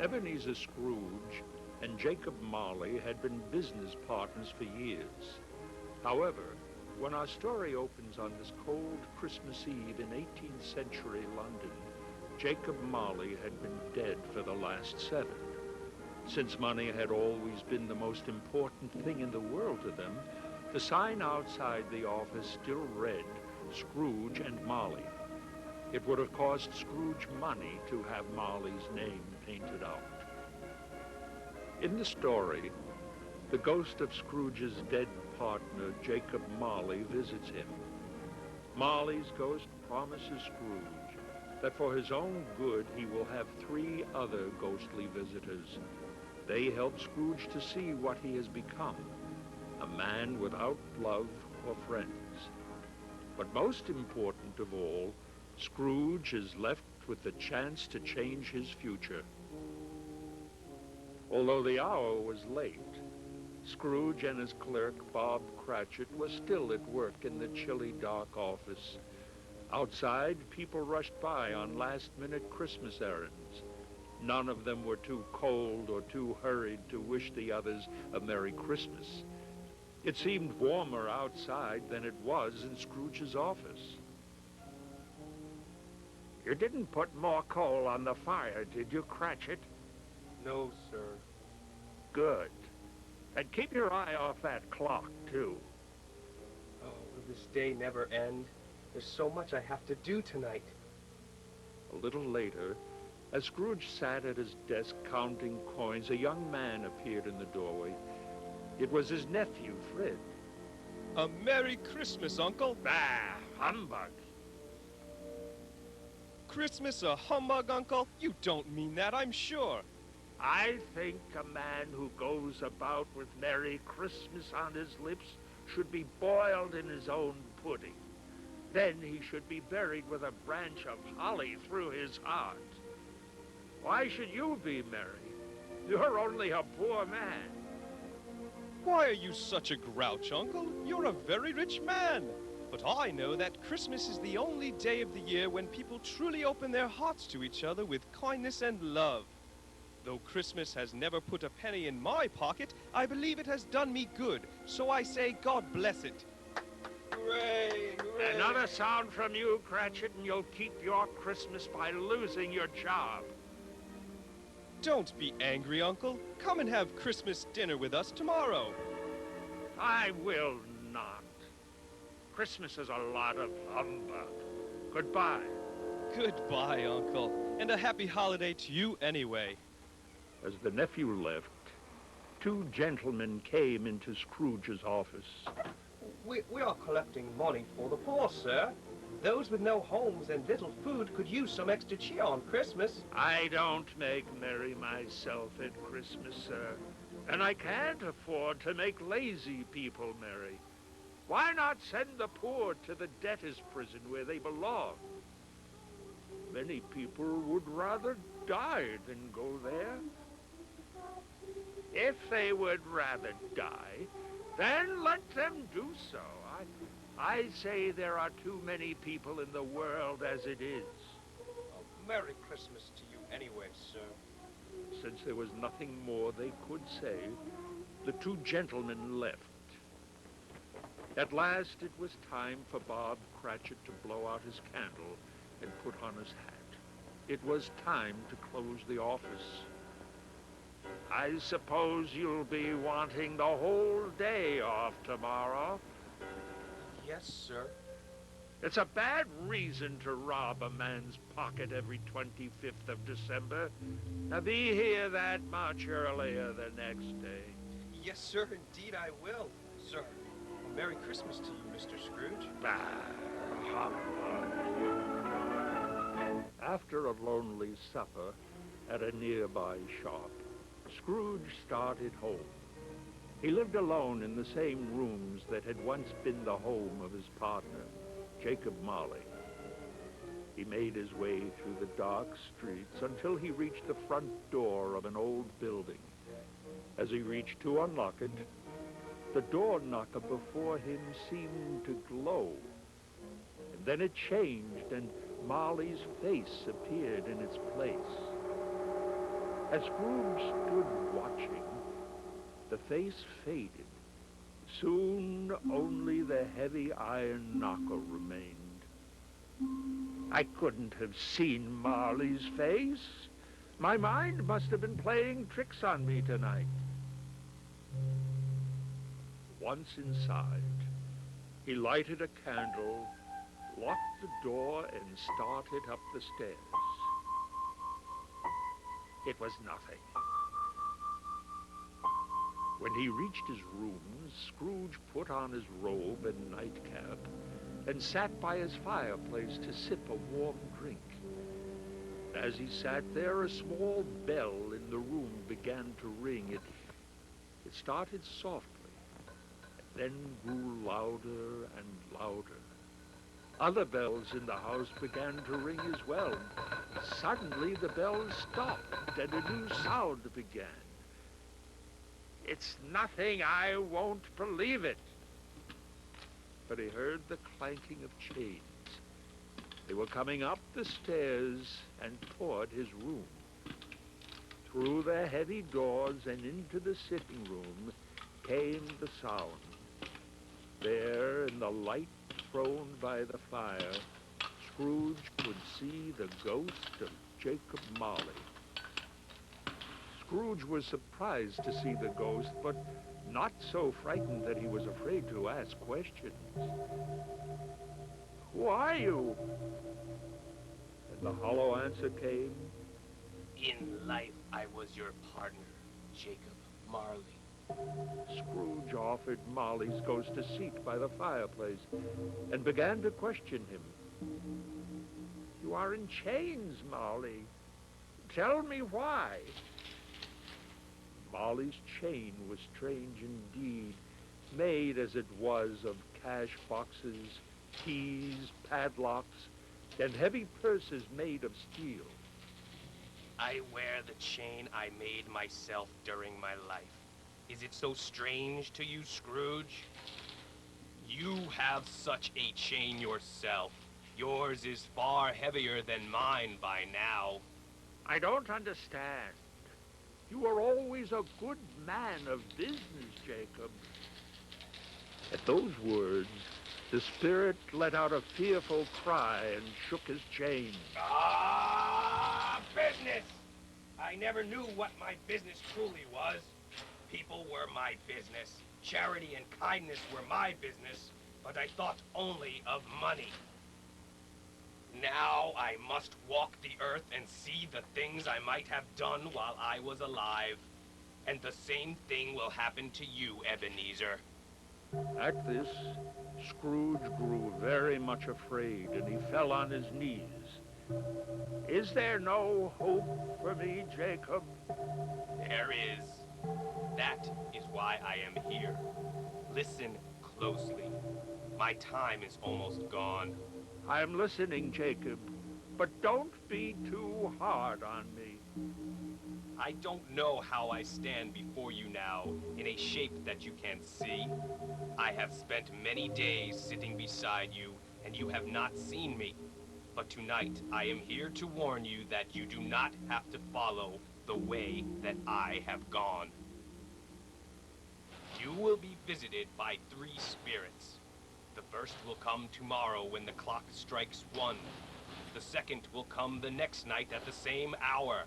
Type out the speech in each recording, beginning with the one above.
Ebenezer Scrooge and Jacob Marley had been business partners for years. However, when our story opens on this cold Christmas Eve in 18th century London, Jacob Marley had been dead for the last 7. Since money had always been the most important thing in the world to them, the sign outside the office still read, Scrooge and Marley. It would have cost Scrooge money to have Marley's name painted out. In the story, the ghost of Scrooge's dead partner, Jacob Marley, visits him. Marley's ghost promises Scrooge that for his own good he will have 3 other ghostly visitors. They help Scrooge to see what he has become, a man without love or friends. But most important of all, Scrooge is left with the chance to change his future. Although the hour was late, Scrooge and his clerk, Bob Cratchit, were still at work in the chilly, dark office. Outside, people rushed by on last-minute Christmas errands. None of them were too cold or too hurried to wish the others a Merry Christmas. It seemed warmer outside than it was in Scrooge's office. You didn't put more coal on the fire, did you, Cratchit? No, sir. Good. And keep your eye off that clock, too. Oh, will this day never end? There's so much I have to do tonight. A little later, as Scrooge sat at his desk counting coins, a young man appeared in the doorway. It was his nephew, Fred. A Merry Christmas, Uncle. Ah, humbug. Christmas a humbug, Uncle? You don't mean that, I'm sure. I think a man who goes about with Merry Christmas on his lips should be boiled in his own pudding. Then he should be buried with a branch of holly through his heart. Why should you be merry? You're only a poor man. Why are you such a grouch, Uncle? You're a very rich man. But I know that Christmas is the only day of the year when people truly open their hearts to each other with kindness and love. Though Christmas has never put a penny in my pocket, I believe it has done me good. So I say, God bless it. Hooray! Hooray! Another sound from you, Cratchit, and you'll keep your Christmas by losing your job. Don't be angry, Uncle. Come and have Christmas dinner with us tomorrow. I will not. Christmas is a lot of humbug. Goodbye. Goodbye, Uncle. And a happy holiday to you anyway. As the nephew left, 2 gentlemen came into Scrooge's office. We are collecting money for the poor, sir. Those with no homes and little food could use some extra cheer on Christmas. I don't make merry myself at Christmas, sir. And I can't afford to make lazy people merry. Why not send the poor to the debtor's prison where they belong? Many people would rather die than go there. If they would rather die, then let them do so. I say there are too many people in the world as it is. Merry Christmas to you anyway, sir. Since there was nothing more they could say, the 2 gentlemen left. At last it was time for Bob Cratchit to blow out his candle and put on his hat. It was time to close the office. I suppose you'll be wanting the whole day off tomorrow. Yes, sir. It's a bad reason to rob a man's pocket every 25th of December. Now be here that much earlier the next day. Yes, sir, indeed I will, sir. A Merry Christmas to you, Mr. Scrooge. Humbug. After a lonely supper at a nearby shop, Scrooge started home. He lived alone in the same rooms that had once been the home of his partner, Jacob Marley. He made his way through the dark streets until he reached the front door of an old building. As he reached to unlock it, the door knocker before him seemed to glow. And then it changed, and Marley's face appeared in its place. As Scrooge stood watching, the face faded. Soon only the heavy iron knocker remained. I couldn't have seen Marley's face. My mind must have been playing tricks on me tonight. Once inside, he lighted a candle, locked the door, and started up the stairs. It was nothing. When he reached his room, Scrooge put on his robe and nightcap and sat by his fireplace to sip a warm drink. As he sat there, a small bell in the room began to ring. It started softly, then grew louder and louder. Other bells in the house began to ring as well. Suddenly, the bells stopped, and a new sound began. It's nothing, I won't believe it. But he heard the clanking of chains. They were coming up the stairs and toward his room. Through the heavy doors and into the sitting room came the sound. There, in the light thrown by the fire, Scrooge could see the ghost of Jacob Marley. Scrooge was surprised to see the ghost, but not so frightened that he was afraid to ask questions. Who are you? And the hollow answer came, In life, I was your partner, Jacob Marley. Scrooge offered Marley's ghost a seat by the fireplace and began to question him. You are in chains, Marley. Tell me why. Marley's chain was strange indeed, made as it was of cash boxes, keys, padlocks, and heavy purses made of steel. I wear the chain I made myself during my life. Is it so strange to you, Scrooge? You have such a chain yourself. Yours is far heavier than mine by now. I don't understand. You were always a good man of business, Jacob. At those words, the spirit let out a fearful cry and shook his chain. Business! I never knew what my business truly was. People were my business. Charity and kindness were my business, but I thought only of money. Now I must walk the earth and see the things I might have done while I was alive. And the same thing will happen to you, Ebenezer. At this, Scrooge grew very much afraid, and he fell on his knees. Is there no hope for me, Jacob? There is. That is why I am here. Listen closely. My time is almost gone. I'm listening, Jacob, but don't be too hard on me. I don't know how I stand before you now, in a shape that you can see. I have spent many days sitting beside you, and you have not seen me. But tonight, I am here to warn you that you do not have to follow the way that I have gone. You will be visited by 3 spirits. The first will come tomorrow when the clock strikes 1. The second will come the next night at the same hour.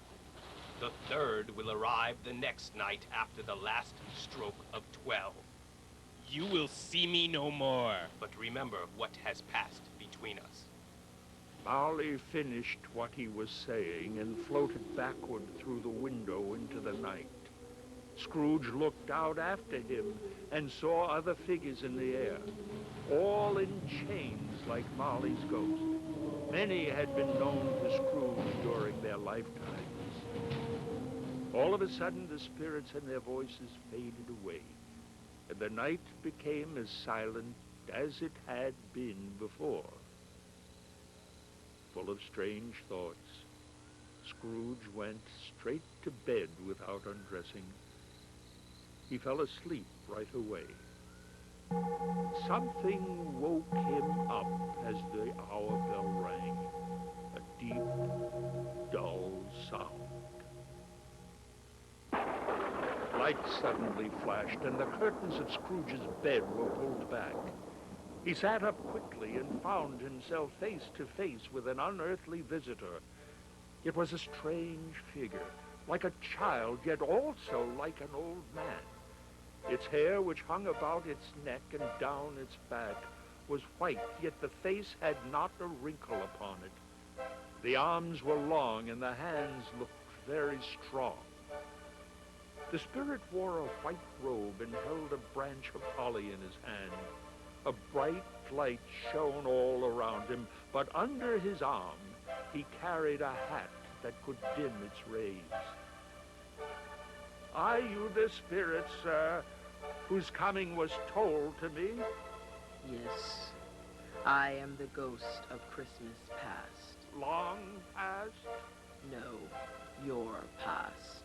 The third will arrive the next night after the last stroke of 12. You will see me no more. But remember what has passed between us. Marley finished what he was saying and floated backward through the window into the night. Scrooge looked out after him and saw other figures in the air, all in chains like Marley's ghost. Many had been known to Scrooge during their lifetimes. All of a sudden, the spirits and their voices faded away, and the night became as silent as it had been before. Full of strange thoughts, Scrooge went straight to bed without undressing. He fell asleep right away. Something woke him up as the hour bell rang, a deep, dull sound. light suddenly flashed, and the curtains of Scrooge's bed were pulled back. He sat up quickly and found himself face to face with an unearthly visitor. It was a strange figure, like a child, yet also like an old man. Its hair, which hung about its neck and down its back, was white, yet the face had not a wrinkle upon it. The arms were long, and the hands looked very strong. The spirit wore a white robe and held a branch of holly in his hand. A bright light shone all around him, but under his arm he carried a hat that could dim its rays. "Are you the spirit, sir, whose coming was told to me?" Yes, I am the ghost of Christmas past. "Long past?" No, your past.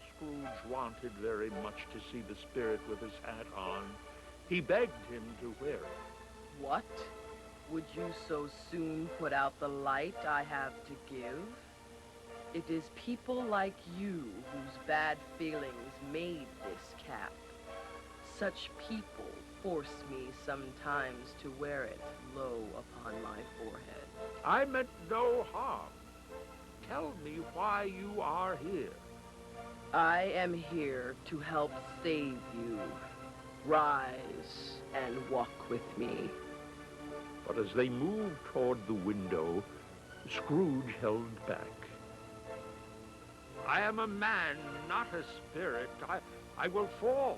Scrooge wanted very much to see the spirit with his hat on. He begged him to wear it. What? Would you so soon put out the light I have to give? It is people like you whose bad feelings made this cap. Such people force me sometimes to wear it low upon my forehead. I meant no harm. Tell me why you are here. I am here to help save you. Rise and walk with me. But as they moved toward the window, Scrooge held back. "I am a man, not a spirit. I will fall."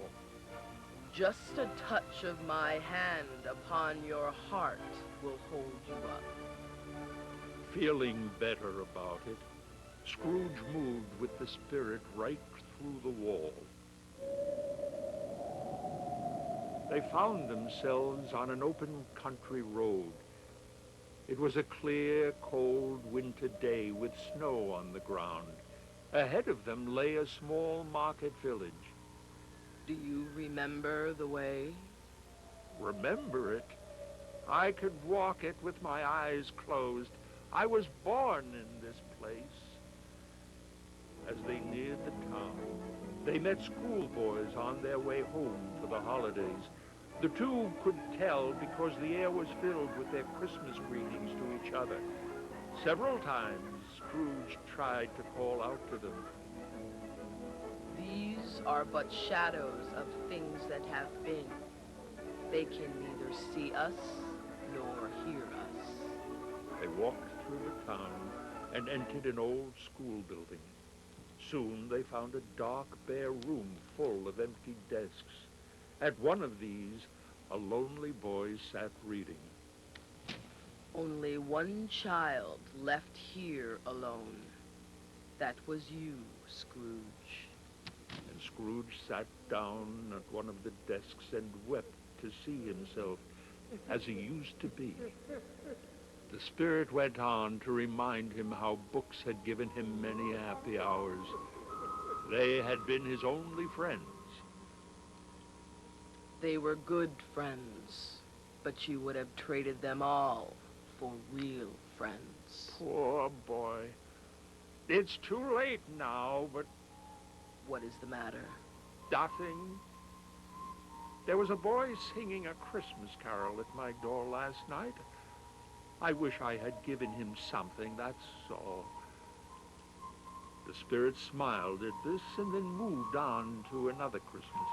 Just a touch of my hand upon your heart will hold you up. Feeling better about it, Scrooge moved with the spirit right through the wall. They found themselves on an open country road. It was a clear, cold winter day with snow on the ground. Ahead of them lay a small market village. Do you remember the way? Remember it? I could walk it with my eyes closed. I was born in this place. As they neared the town, they met schoolboys on their way home for the holidays. The two could tell because the air was filled with their Christmas greetings to each other. Several times, Scrooge tried to call out to them. These are but shadows of things that have been. They can neither see us nor hear us. They walked through the town and entered an old school building. Soon they found a dark, bare room full of empty desks. At one of these, a lonely boy sat reading. Only one child left here alone. That was you, Scrooge. And Scrooge sat down at one of the desks and wept to see himself as he used to be. The spirit went on to remind him how books had given him many happy hours. They had been his only friends. They were good friends, but you would have traded them all for real friends. Poor boy. It's too late now, but What is the matter? nothing. There was a boy singing a Christmas carol at my door last night. I wish I had given him something, that's all. The spirit smiled at this and then moved on to another Christmas.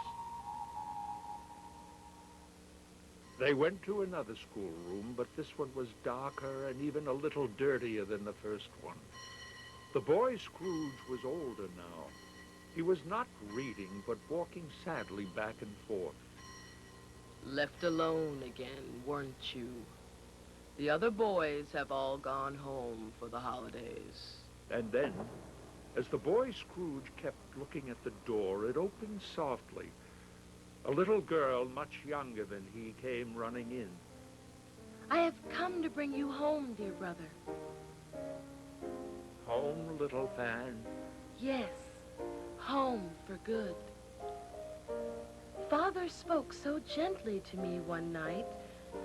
They went to another schoolroom, but this one was darker and even a little dirtier than the first one. The boy Scrooge was older now. He was not reading, but walking sadly back and forth. Left alone again, weren't you? The other boys have all gone home for the holidays. And then, as the boy Scrooge kept looking at the door, it opened softly. A little girl, much younger than he, came running in. I have come to bring you home, dear brother. Home, little Fan? Yes, home for good. Father spoke so gently to me one night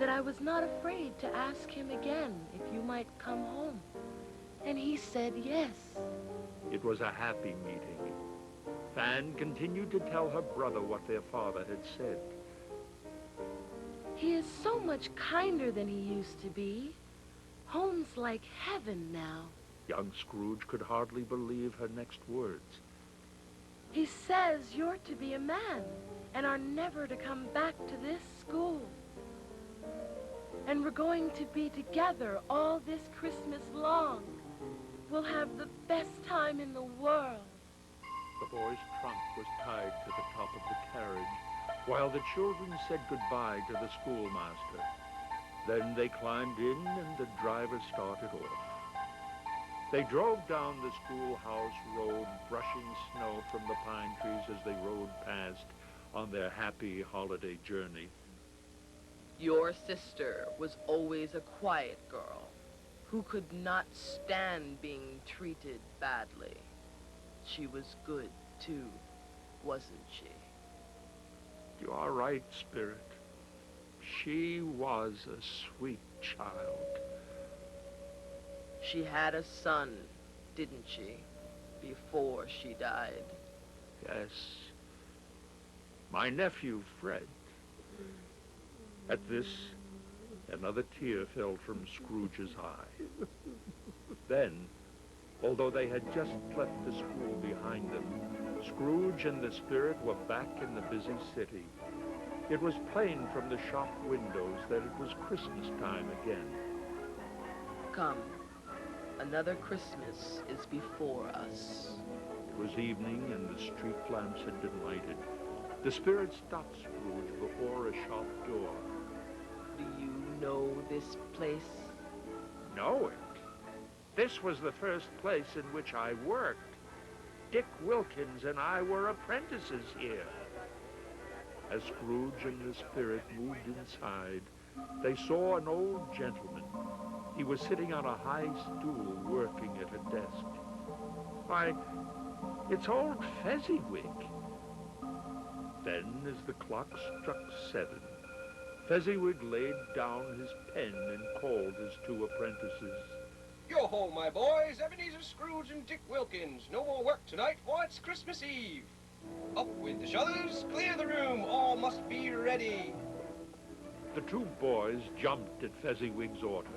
that I was not afraid to ask him again if you might come home. And he said yes. It was a happy meeting. Fan continued to tell her brother what their father had said. He is so much kinder than he used to be. Home's like heaven now. Young Scrooge could hardly believe her next words. He says you're to be a man and are never to come back to this school. And we're going to be together all this Christmas long. We'll have the best time in the world. The boy's trunk was tied to the top of the carriage, while the children said goodbye to the schoolmaster. Then they climbed in and the driver started off. They drove down the schoolhouse road, brushing snow from the pine trees as they rode past on their happy holiday journey. Your sister was always a quiet girl who could not stand being treated badly. She was good, too, wasn't she? You are right, Spirit. She was a sweet child. She had a son, didn't she, before she died? Yes. My nephew, Fred. At this, another tear fell from Scrooge's eye. Then, although they had just left the school behind them, Scrooge and the Spirit were back in the busy city. It was plain from the shop windows that it was Christmas time again. Come, another Christmas is before us. It was evening and the street lamps had been lighted. The Spirit stopped Scrooge before a shop door. Do you know this place? Know it? This was the first place in which I worked. Dick Wilkins and I were apprentices here. As Scrooge and the Spirit moved inside, they saw an old gentleman. He was sitting on a high stool working at a desk. Why, it's old Fezziwig. Then, as the clock struck 7, Fezziwig laid down his pen and called his 2 apprentices. Yo ho, my boys, Ebenezer Scrooge and Dick Wilkins. No more work tonight, for it's Christmas Eve. Up with the shutters, clear the room, all must be ready. The 2 boys jumped at Fezziwig's order.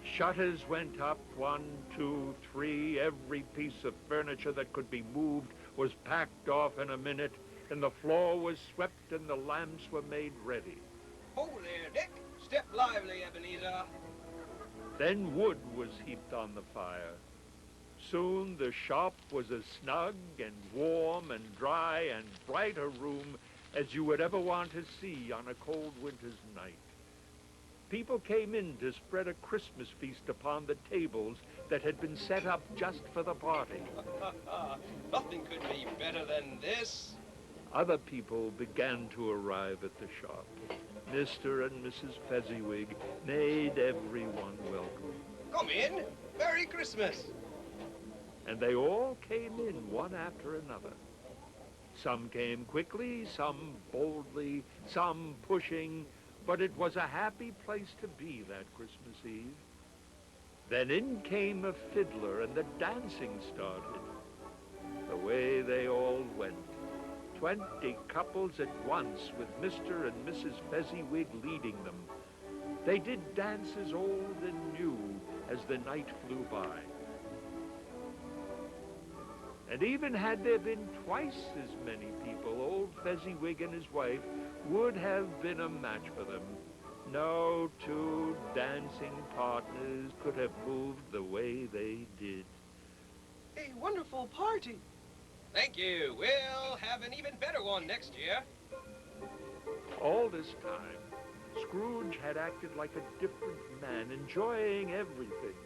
Shutters went up, 1, 2, 3. Every piece of furniture that could be moved was packed off in a minute, and the floor was swept and the lamps were made ready. Ho there, Dick. Step lively, Ebenezer. Then wood was heaped on the fire. Soon the shop was as snug and warm and dry and bright a room as you would ever want to see on a cold winter's night. People came in to spread a Christmas feast upon the tables that had been set up just for the party. Nothing could be better than this. Other people began to arrive at the shop. Mr. and Mrs. Fezziwig made everyone welcome. Come in. Merry Christmas. And they all came in one after another. Some came quickly, some boldly, some pushing, but it was a happy place to be that Christmas Eve. Then in came a fiddler and the dancing started. Away they all went. 20 couples at once, with Mr. and Mrs. Fezziwig leading them. They did dances old and new as the night flew by. And even had there been twice as many people, old Fezziwig and his wife would have been a match for them. No 2 dancing partners could have moved the way they did. A wonderful party. Thank you. We'll have an even better one next year. All this time, Scrooge had acted like a different man, enjoying everything.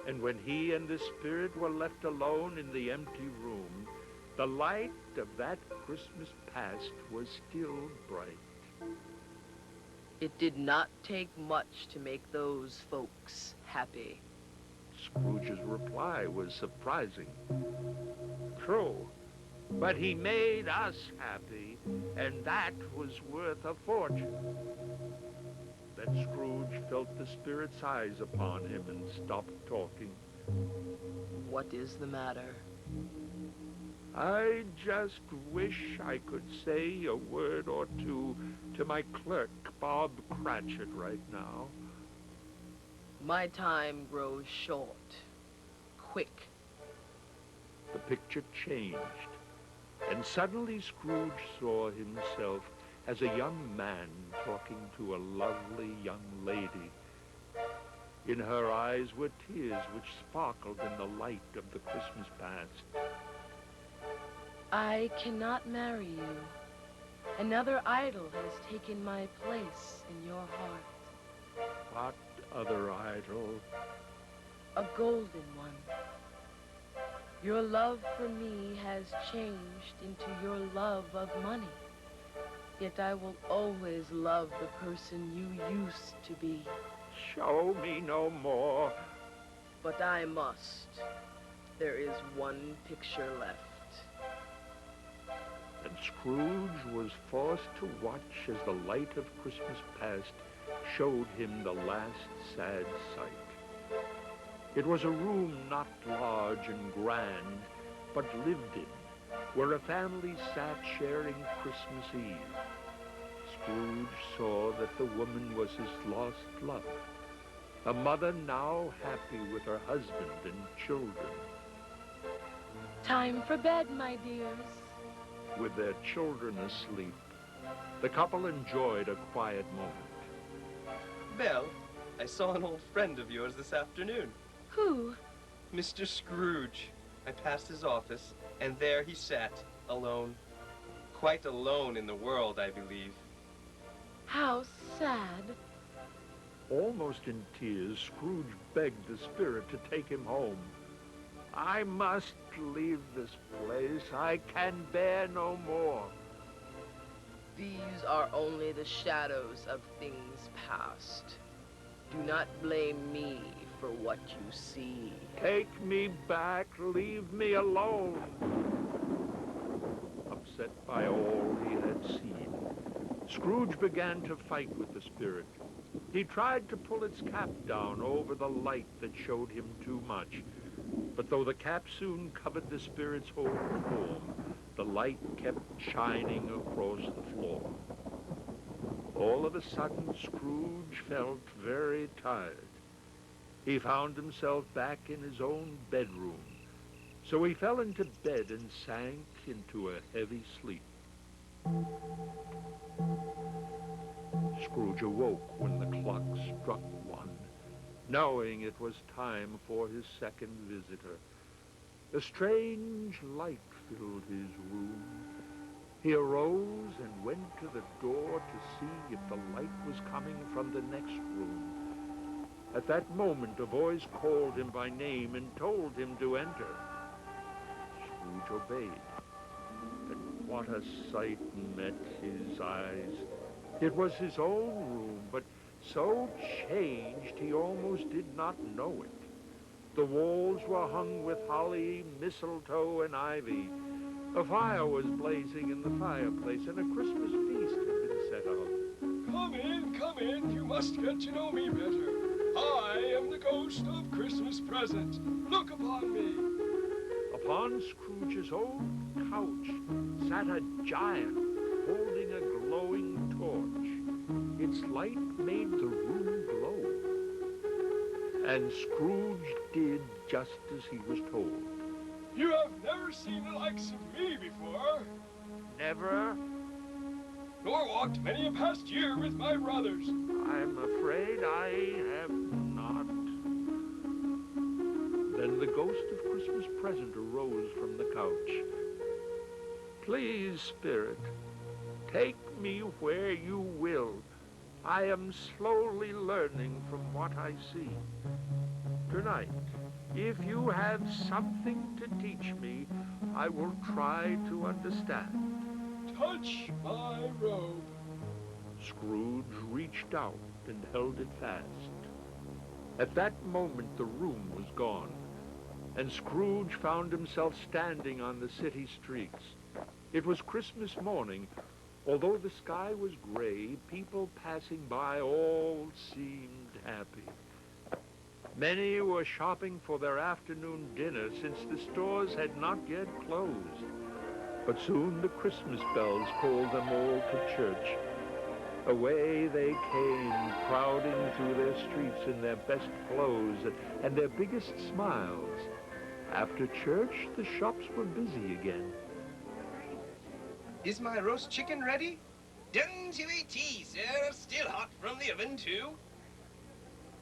And when he and the Spirit were left alone in the empty room, the light of that Christmas past was still bright. It did not take much to make those folks happy. Scrooge's reply was surprising. True, but he made us happy, and that was worth a fortune. Then Scrooge felt the Spirit's eyes upon him and stopped talking. What is the matter? I just wish I could say a word or two to my clerk, Bob Cratchit, right now. My time grows short. Quick. The picture changed, and suddenly Scrooge saw himself as a young man talking to a lovely young lady. In her eyes were tears which sparkled in the light of the Christmas past. I cannot marry you. Another idol has taken my place in your heart. What other idol? A golden one. Your love for me has changed into your love of money. Yet I will always love the person you used to be. Show me no more. But I must. There is one picture left. And Scrooge was forced to watch as the light of Christmas past showed him the last sad sight. It was a room not large and grand, but lived in, where a family sat sharing Christmas Eve. Scrooge saw that the woman was his lost love, a mother now happy with her husband and children. Time for bed, my dears. With their children asleep, the couple enjoyed a quiet moment. Belle, I saw an old friend of yours this afternoon. Who? Mr. Scrooge. I passed his office, and there he sat, alone. Quite alone in the world, I believe. How sad. Almost in tears, Scrooge begged the spirit to take him home. I must leave this place. I can bear no more. These are only the shadows of things past. Do not blame me for what you see. Take me back. Leave me alone. Upset by all he had seen, Scrooge began to fight with the spirit. He tried to pull its cap down over the light that showed him too much. But though the cap soon covered the spirit's whole form, the light kept shining across the floor. All of a sudden, Scrooge felt very tired. He found himself back in his own bedroom, so he fell into bed and sank into a heavy sleep. Scrooge awoke when the clock struck 1, knowing it was time for his second visitor. A strange light filled his room. He arose and went to the door to see if the light was coming from the next room. At that moment, a voice called him by name and told him to enter. Scrooge obeyed. And what a sight met his eyes. It was his own room, but so changed he almost did not know it. The walls were hung with holly, mistletoe, and ivy. A fire was blazing in the fireplace, and a Christmas feast had been set out. Come in, you must get to know me better. I am the ghost of Christmas present. Look upon me. Upon Scrooge's old couch sat a giant holding a glowing torch. Its light made the room glow. And Scrooge did just as he was told. You have never seen the likes of me before. Never? Nor walked many a past year with my brothers. I'm afraid I have not. Then the ghost of Christmas present arose from the couch. Please, Spirit, take me where you will. I am slowly learning from what I see. Tonight, if you have something to teach me, I will try to understand. Touch my robe. Scrooge reached out and held it fast. At that moment, the room was gone, and Scrooge found himself standing on the city streets. It was Christmas morning. Although the sky was gray, people passing by all seemed happy. Many were shopping for their afternoon dinner since the stores had not yet closed. But soon the Christmas bells called them all to church. Away they came, crowding through their streets in their best clothes and their biggest smiles. After church, the shops were busy again. Is my roast chicken ready? Done to a tea, sir. Still hot from the oven, too.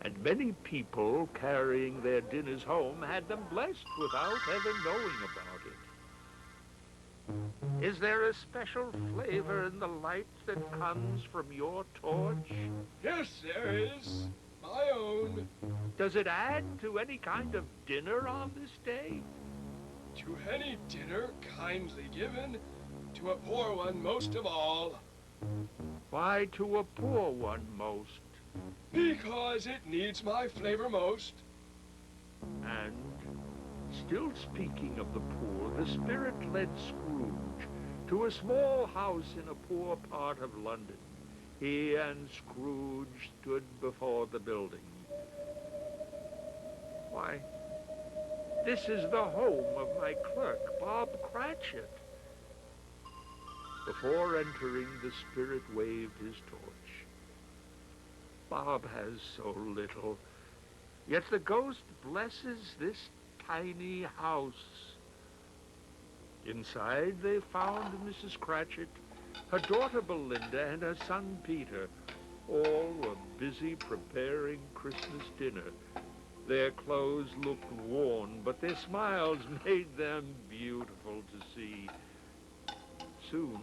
And many people carrying their dinners home had them blessed without ever knowing about it. Is there a special flavor in the light that comes from your torch? Yes, there is. My own. Does it add to any kind of dinner on this day? To any dinner kindly given, to a poor one most of all. Why to a poor one most? Because it needs my flavor most. And, still speaking of the poor, the spirit led Scrooge to a small house in a poor part of London. He and Scrooge stood before the building. Why, this is the home of my clerk, Bob Cratchit. Before entering, the spirit waved his torch. Bob has so little, yet the ghost blesses this tiny house. Inside, they found Mrs. Cratchit, her daughter Belinda, and her son Peter. All were busy preparing Christmas dinner. Their clothes looked worn, but their smiles made them beautiful to see. Soon,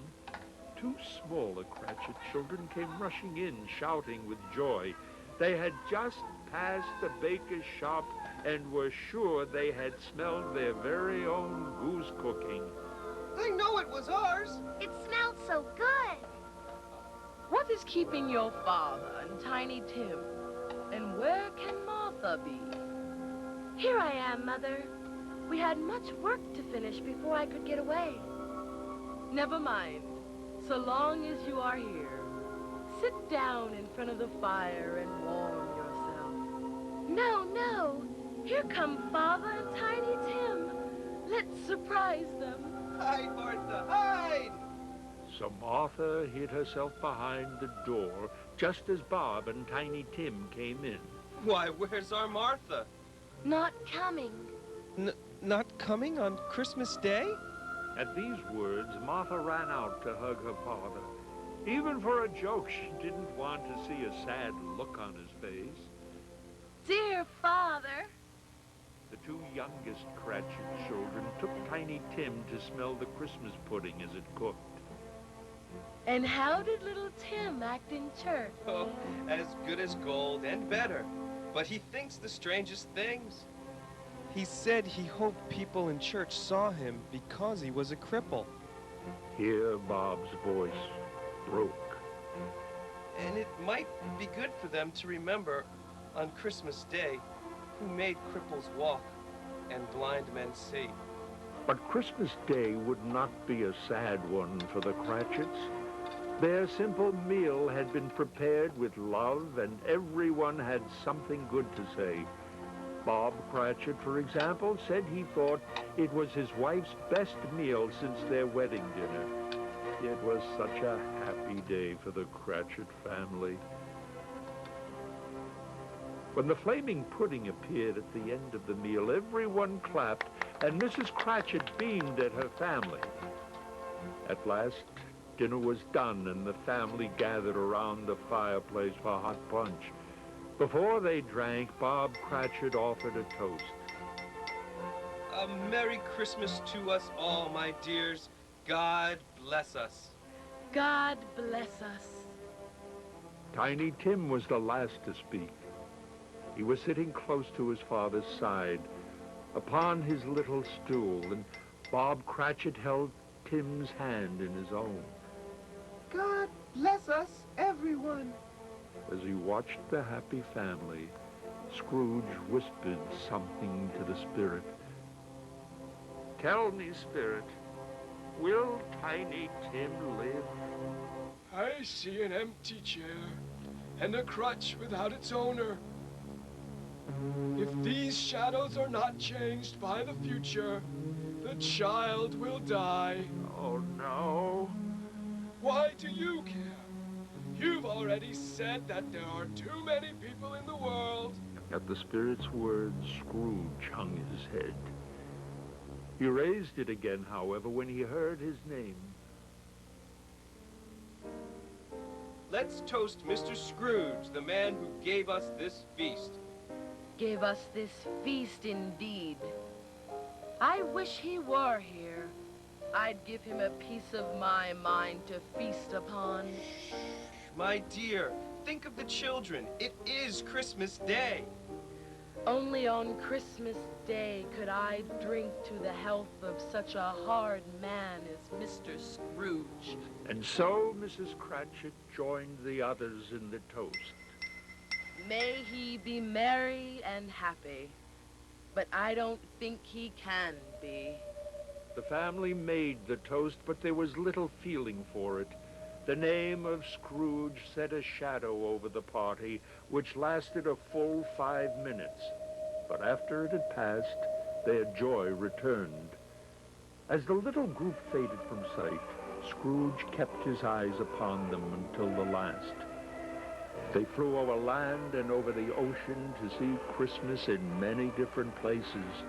two smaller Cratchit children came rushing in, shouting with joy. They had just passed the baker's shop and were sure they had smelled their very own goose cooking. I know it was ours. It smelled so good. What is keeping your father and Tiny Tim? And where can Martha be? Here I am, Mother. We had much work to finish before I could get away. Never mind. So long as you are here, sit down in front of the fire and warm yourself. No, no. Here come Father and Tiny Tim. Let's surprise them. Hide, Martha, hide! So Martha hid herself behind the door just as Bob and Tiny Tim came in. Why, where's our Martha? Not coming. Not coming on Christmas Day? At these words, Martha ran out to hug her father. Even for a joke, she didn't want to see a sad look on his face. Dear Father. The two youngest Cratchit children took Tiny Tim to smell the Christmas pudding as it cooked. And how did little Tim act in church? Oh, as good as gold and better. But he thinks the strangest things. He said he hoped people in church saw him because he was a cripple. Here Bob's voice broke. And it might be good for them to remember on Christmas Day who made cripples walk and blind men see. But Christmas Day would not be a sad one for the Cratchits. Their simple meal had been prepared with love, and everyone had something good to say. Bob Cratchit, for example, said he thought it was his wife's best meal since their wedding dinner. It was such a happy day for the Cratchit family. When the flaming pudding appeared at the end of the meal, everyone clapped, and Mrs. Cratchit beamed at her family. At last, dinner was done, and the family gathered around the fireplace for hot punch. Before they drank, Bob Cratchit offered a toast. A Merry Christmas to us all, my dears. God bless us. God bless us. Tiny Tim was the last to speak. He was sitting close to his father's side, upon his little stool, and Bob Cratchit held Tim's hand in his own. God bless us, everyone. As he watched the happy family, Scrooge whispered something to the spirit. Tell me, spirit, will Tiny Tim live? I see an empty chair and a crutch without its owner. If these shadows are not changed by the future, the A child will die. Oh, no. Why do you care? You've already said that there are too many people in the world. At the spirit's words, Scrooge hung his head. He raised it again, however, when he heard his name. Let's toast Mr. Scrooge, the man who gave us this feast. Gave us this feast indeed. I wish he were here. I'd give him a piece of my mind to feast upon. My dear, think of the children. It is Christmas Day. Only on Christmas Day could I drink to the health of such a hard man as Mr. Scrooge. And so Mrs. Cratchit joined the others in the toast. May he be merry and happy, but I don't think he can be. The family made the toast, but there was little feeling for it. The name of Scrooge set a shadow over the party, which lasted a full 5 minutes. But after it had passed, their joy returned. As the little group faded from sight, Scrooge kept his eyes upon them until the last. They flew over land and over the ocean to see Christmas in many different places.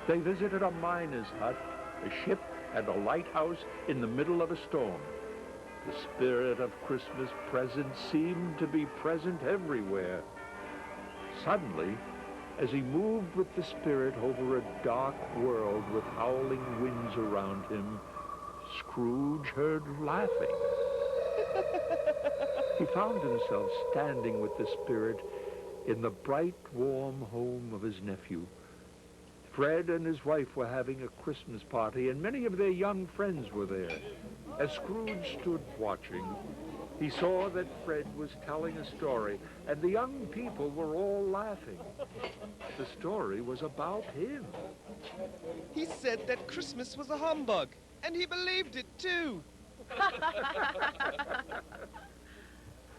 They visited a miner's hut, a ship, and a lighthouse in the middle of a storm. The spirit of Christmas presents seemed to be present everywhere. Suddenly, as he moved with the spirit over a dark world with howling winds around him, Scrooge heard laughing. He found himself standing with the spirit in the bright, warm home of his nephew. Fred and his wife were having a Christmas party, and many of their young friends were there. As Scrooge stood watching, he saw that Fred was telling a story, and the young people were all laughing. The story was about him. He said that Christmas was a humbug, and he believed it too.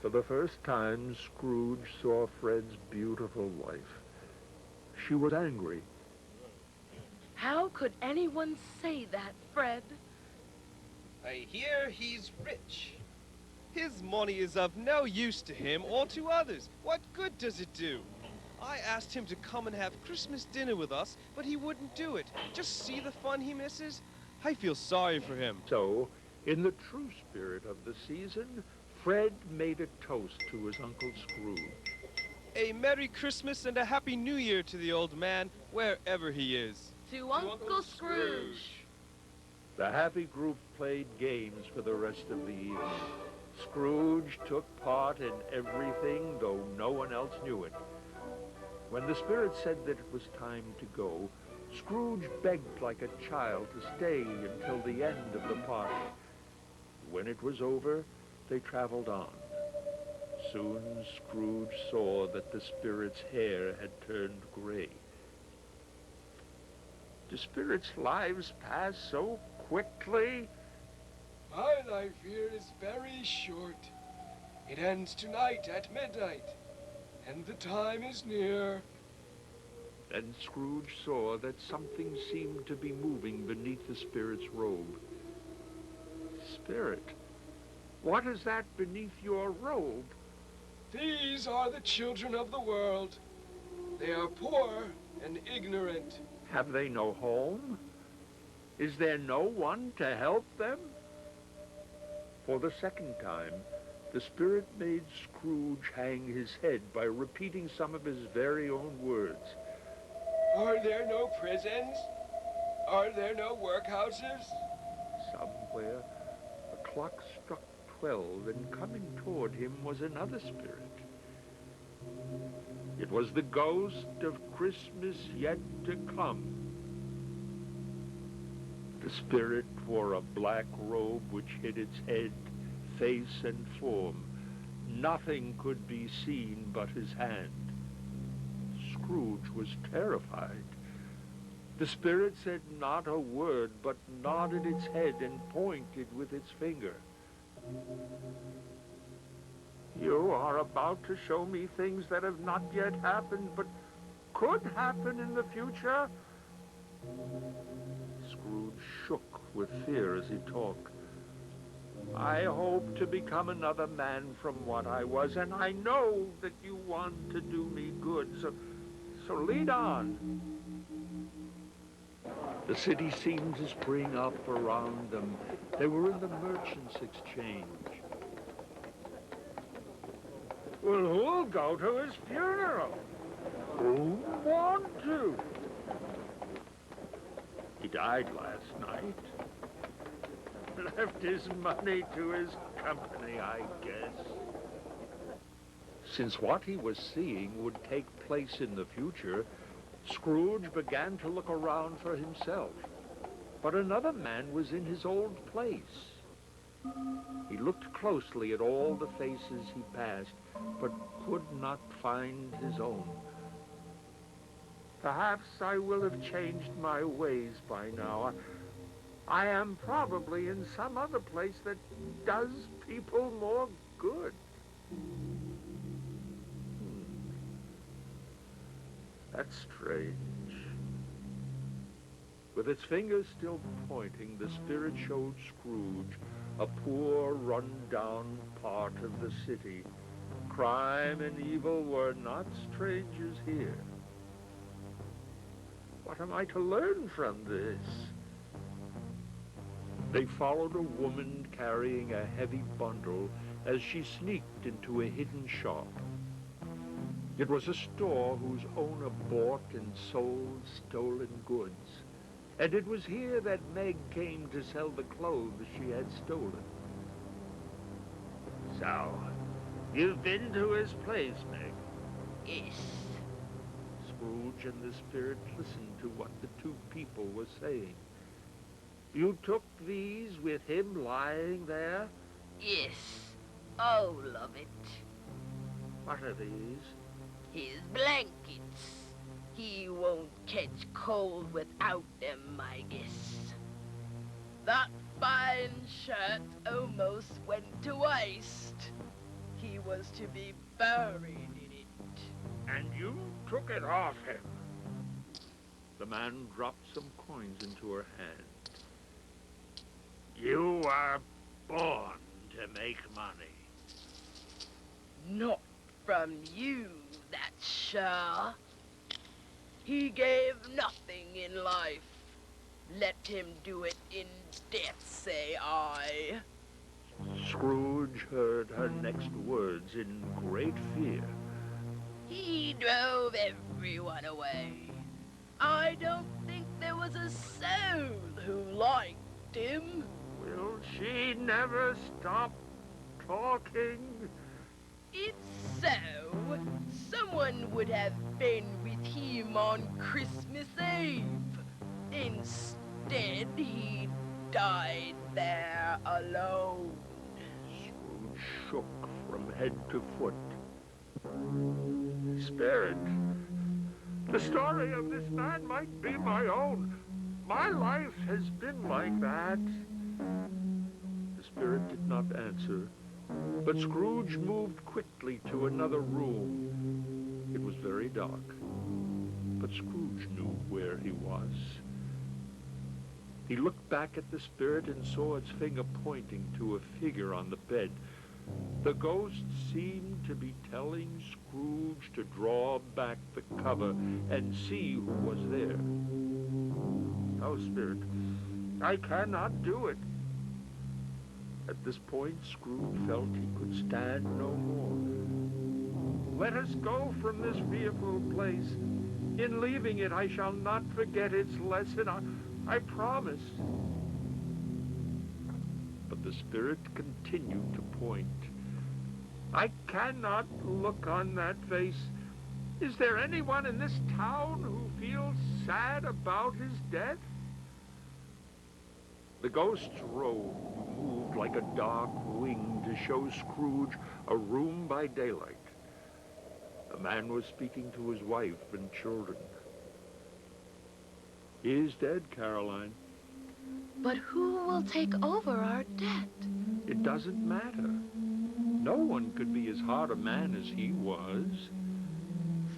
For the first time, Scrooge saw Fred's beautiful wife. She was angry. How could anyone say that, Fred? I hear he's rich. His money is of no use to him or to others. What good does it do? I asked him to come and have Christmas dinner with us, but he wouldn't do it. Just see the fun he misses. I feel sorry for him. So, in the true spirit of the season, Fred made a toast to his Uncle Scrooge. A Merry Christmas and a Happy New Year to the old man, wherever he is. To Uncle Scrooge. The happy group played games for the rest of the evening. Scrooge took part in everything, though no one else knew it. When the spirit said that it was time to go, Scrooge begged like a child to stay until the end of the party. When it was over, they traveled on. Soon Scrooge saw that the spirit's hair had turned gray. Do spirits' lives pass so quickly? My life here is very short. It ends tonight at midnight, and the time is near. Then Scrooge saw that something seemed to be moving beneath the spirit's robe. Spirit, what is that beneath your robe? These are the children of the world. They are poor and ignorant. Have they no home? Is there no one to help them? For the second time, the spirit made Scrooge hang his head by repeating some of his very own words. Are there no prisons? Are there no workhouses? Somewhere, a clock struck 12, and coming toward him was another spirit. It was the ghost of Christmas yet to come. The spirit wore a black robe which hid its head, face, and form. Nothing could be seen but his hand. Scrooge was terrified. The spirit said not a word, but nodded its head and pointed with its finger. You are about to show me things that have not yet happened, but could happen in the future? Scrooge shook with fear as he talked. I hope to become another man from what I was, and I know that you want to do me good, so lead on. The city seemed to spring up around them. They were in the Merchants' Exchange. Well, who'll go to his funeral? Who want to? He died last night. Left his money to his company, I guess. Since what he was seeing would take place in the future, Scrooge began to look around for himself. But another man was in his old place. He looked closely at all the faces he passed, but could not find his own. Perhaps I will have changed my ways by now. I am probably in some other place that does people more good. That's strange. With its fingers still pointing, the spirit showed Scrooge a poor, run-down part of the city. Crime and evil were not strangers here. What am I to learn from this? They followed a woman carrying a heavy bundle as she sneaked into a hidden shop. It was a store whose owner bought and sold stolen goods. And it was here that Meg came to sell the clothes she had stolen. So, you've been to his place, Meg? Yes. Scrooge and the spirit listened to what the two people were saying. You took these with him lying there? Yes. All of it. What are these? His blankets. He won't catch cold without them, I guess. That fine shirt almost went to waste. He was to be buried in it. And you took it off him. The man dropped some coins into her hand. You are born to make money. Not from you, that's sure. He gave nothing in life. Let him do it in death, say I. Scrooge heard her next words in great fear. He drove everyone away. I don't think there was a soul who liked him. Will she never stop talking? It's so. Someone would have been with him on Christmas Eve. Instead, he died there alone. Scrooge shook from head to foot. Spirit, the story of this man might be my own. My life has been like that. The spirit did not answer, but Scrooge moved quickly to another room. It was very dark, but Scrooge knew where he was. He looked back at the spirit and saw its finger pointing to a figure on the bed. The ghost seemed to be telling Scrooge to draw back the cover and see who was there. Oh, Spirit, I cannot do it. At this point, Scrooge felt he could stand no more. Let us go from this fearful place. In leaving it, I shall not forget its lesson. I promise. But the spirit continued to point. I cannot look on that face. Is there anyone in this town who feels sad about his death? The ghost's robe moved like a dark wing to show Scrooge a room by daylight. A man was speaking to his wife and children. He is dead, Caroline. But who will take over our debt? It doesn't matter. No one could be as hard a man as he was.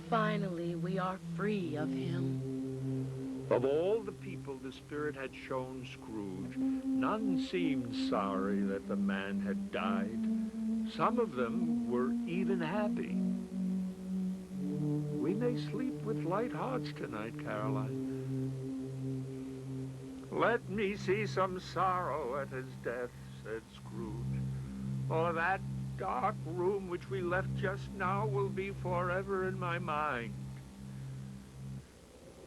Finally, we are free of him. Of all the people people the spirit had shown Scrooge, none seemed sorry that the man had died. Some of them were even happy. We may sleep with light hearts tonight, Caroline. Let me see some sorrow at his death, said Scrooge. Or that dark room which we left just now will be forever in my mind.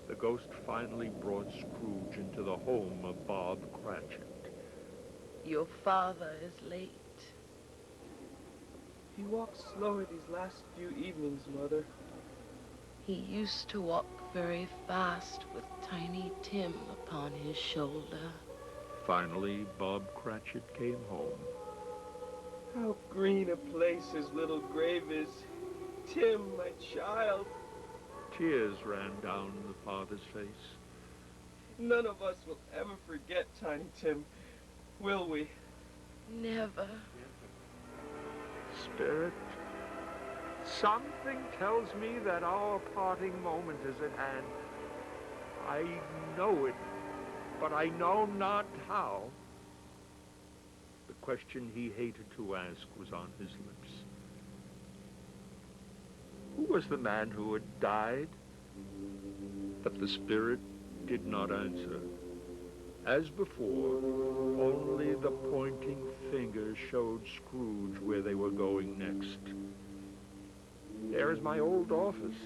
The ghost finally brought Scrooge into the home of Bob Cratchit. Your father is late. He walks slower these last few evenings, Mother. He used to walk very fast with Tiny Tim upon his shoulder. Finally, Bob Cratchit came home. How green a place his little grave is. Tim, my child. Tears ran down the father's face. None of us will ever forget Tiny Tim, will we? Never. Spirit, something tells me that our parting moment is at hand. I know it, but I know not how. The question he hated to ask was on his lips. Who was the man who had died? But the spirit did not answer. As before, only the pointing finger showed Scrooge where they were going next. There is my old office.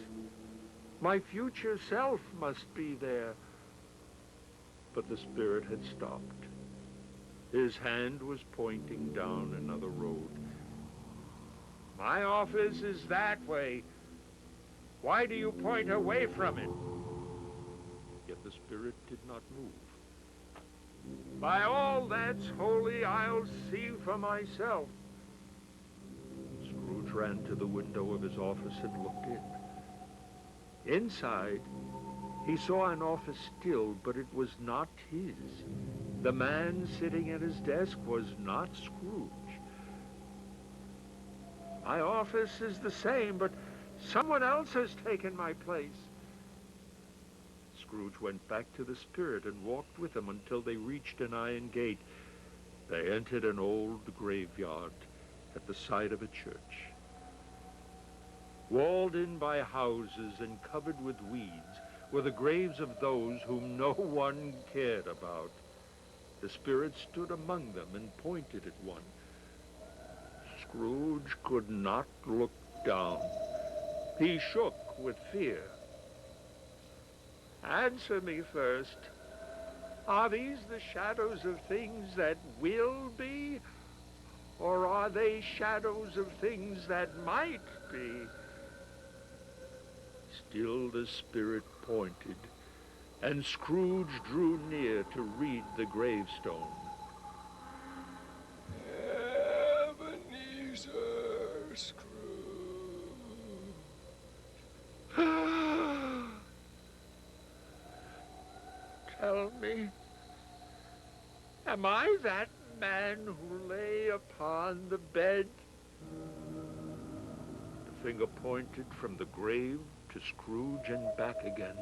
My future self must be there. But the spirit had stopped. His hand was pointing down another road. My office is that way. Why do you point away from it? Yet the spirit did not move. By all that's holy, I'll see for myself. Scrooge ran to the window of his office and looked in. Inside, he saw an office still, but it was not his. The man sitting at his desk was not Scrooge. My office is the same, but someone else has taken my place. Scrooge went back to the spirit and walked with him until they reached an iron gate. They entered an old graveyard at the side of a church. Walled in by houses and covered with weeds were the graves of those whom no one cared about. The spirit stood among them and pointed at one. Scrooge could not look down. He shook with fear. Answer me first. Are these the shadows of things that will be? Or are they shadows of things that might be? Still the spirit pointed, and Scrooge drew near to read the gravestone. Ebenezer Scrooge. Tell me, am I that man who lay upon the bed? The finger pointed from the grave to Scrooge and back again.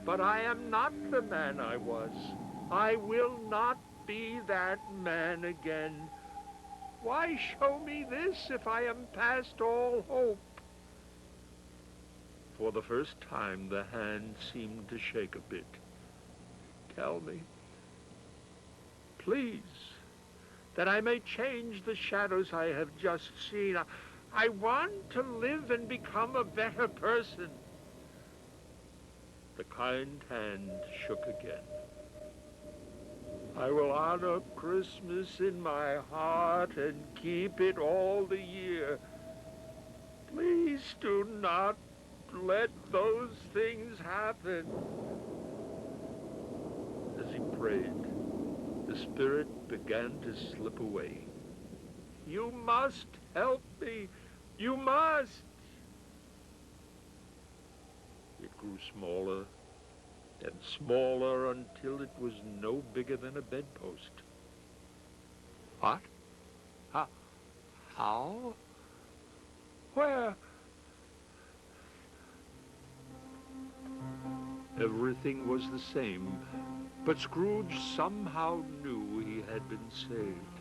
But I am not the man I was. I will not be that man again. Why show me this if I am past all hope? For the first time, the hand seemed to shake a bit. Tell me, please, that I may change the shadows I have just seen. I want to live and become a better person. The kind hand shook again. I will honor Christmas in my heart and keep it all the year. Please do not let those things happen. As he prayed, the spirit began to slip away. You must help me. You must. It grew smaller and smaller until it was no bigger than a bedpost. What? How? Where? Everything was the same, but Scrooge somehow knew he had been saved.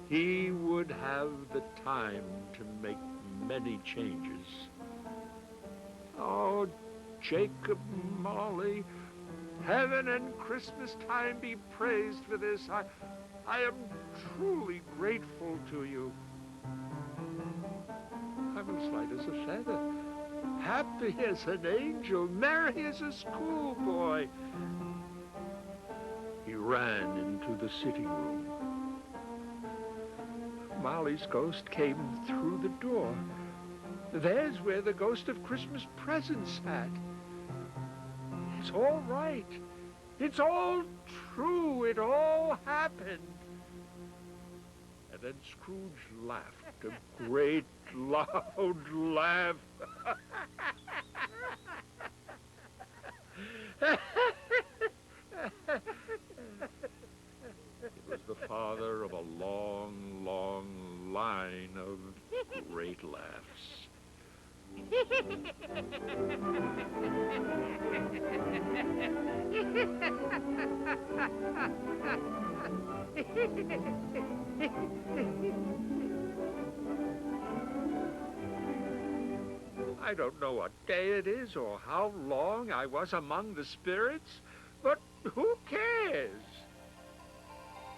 He would have the time to make many changes. Oh, Jacob Marley, heaven and Christmas time be praised for this. I am truly grateful to you. I'm as light as a feather, happy as an angel, merry as a schoolboy. He ran into the sitting room. Molly's ghost came through the door. There's where the ghost of Christmas present sat. It's all right. It's all true. It all happened. And then Scrooge laughed, a great loud laugh. It was the father of a long, long line of great laughs. I don't know what day it is or how long I was among the spirits, but who cares?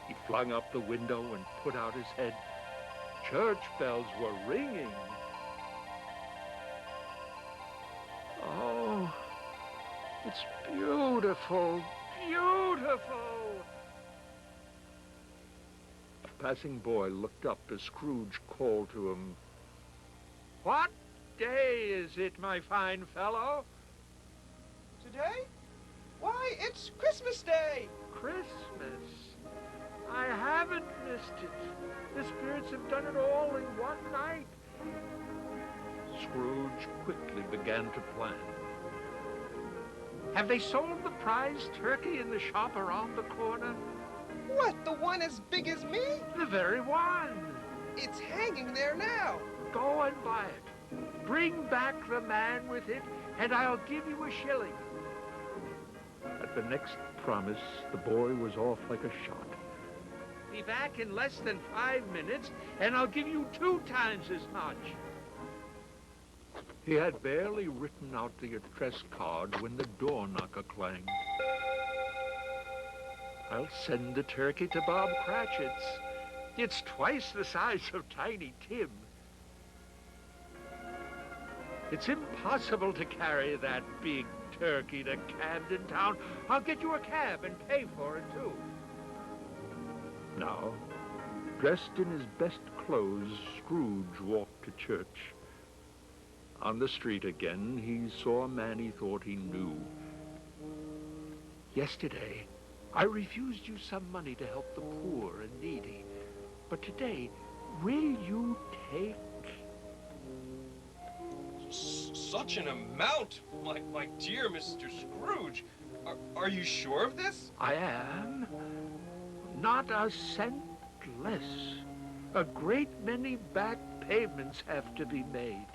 He flung up the window and put out his head. Church bells were ringing. Oh, it's beautiful, beautiful. A passing boy looked up as Scrooge called to him. What day is it, my fine fellow? Today? Why, it's Christmas Day! Christmas? I haven't missed it. The spirits have done it all in one night. Scrooge quickly began to plan. Have they sold the prize turkey in the shop around the corner? What, the one as big as me? The very one. It's hanging there now. Go and buy it. Bring back the man with it, and I'll give you a shilling. At the next promise, the boy was off like a shot. Be back in less than 5 minutes, and I'll give you 2 times as much. He had barely written out the address card when the door knocker clanged. I'll send the turkey to Bob Cratchit's. It's twice the size of Tiny Tim. It's impossible to carry that big turkey to Camden Town. I'll get you a cab and pay for it, too. Now, dressed in his best clothes, Scrooge walked to church. On the street again, he saw a man he thought he knew. Yesterday, I refused you some money to help the poor and needy. But today, will you take? Such an amount, my dear Mr. Scrooge. Are you sure of this? I am. Not a cent less. A great many back payments have to be made.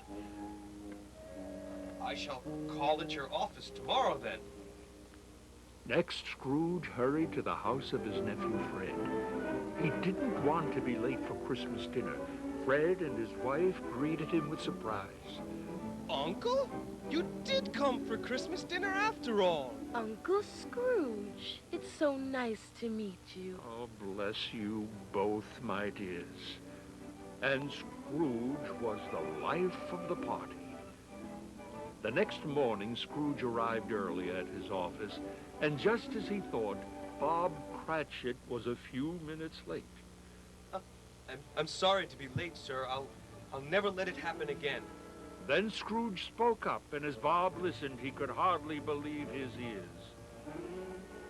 I shall call at your office tomorrow, then. Next, Scrooge hurried to the house of his nephew, Fred. He didn't want to be late for Christmas dinner. Fred and his wife greeted him with surprise. Uncle? You did come for Christmas dinner after all. Uncle Scrooge, it's so nice to meet you. Oh, bless you both, my dears. And Scrooge was the life of the party. The next morning, Scrooge arrived early at his office, and just as he thought, Bob Cratchit was a few minutes late. I'm sorry to be late, sir. I'll never let it happen again. Then Scrooge spoke up, and as Bob listened, he could hardly believe his ears.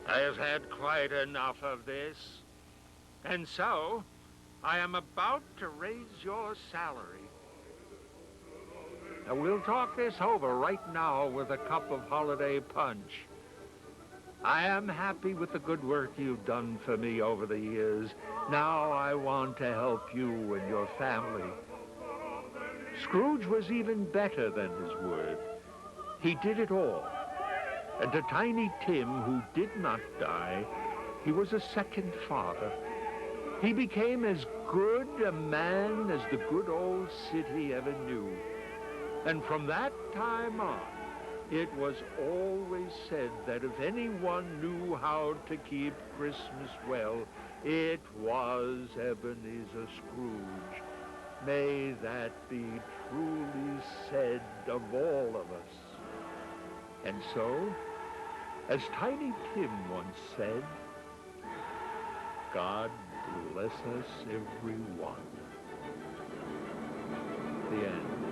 I have had quite enough of this, and so I am about to raise your salary. Now, we'll talk this over right now with a cup of holiday punch. I am happy with the good work you've done for me over the years. Now I want to help you and your family. Scrooge was even better than his word. He did it all. And to Tiny Tim, who did not die, he was a second father. He became as good a man as the good old city ever knew. And from that time on, it was always said that if anyone knew how to keep Christmas well, it was Ebenezer Scrooge. May that be truly said of all of us. And so, as Tiny Tim once said, God bless us everyone. The end.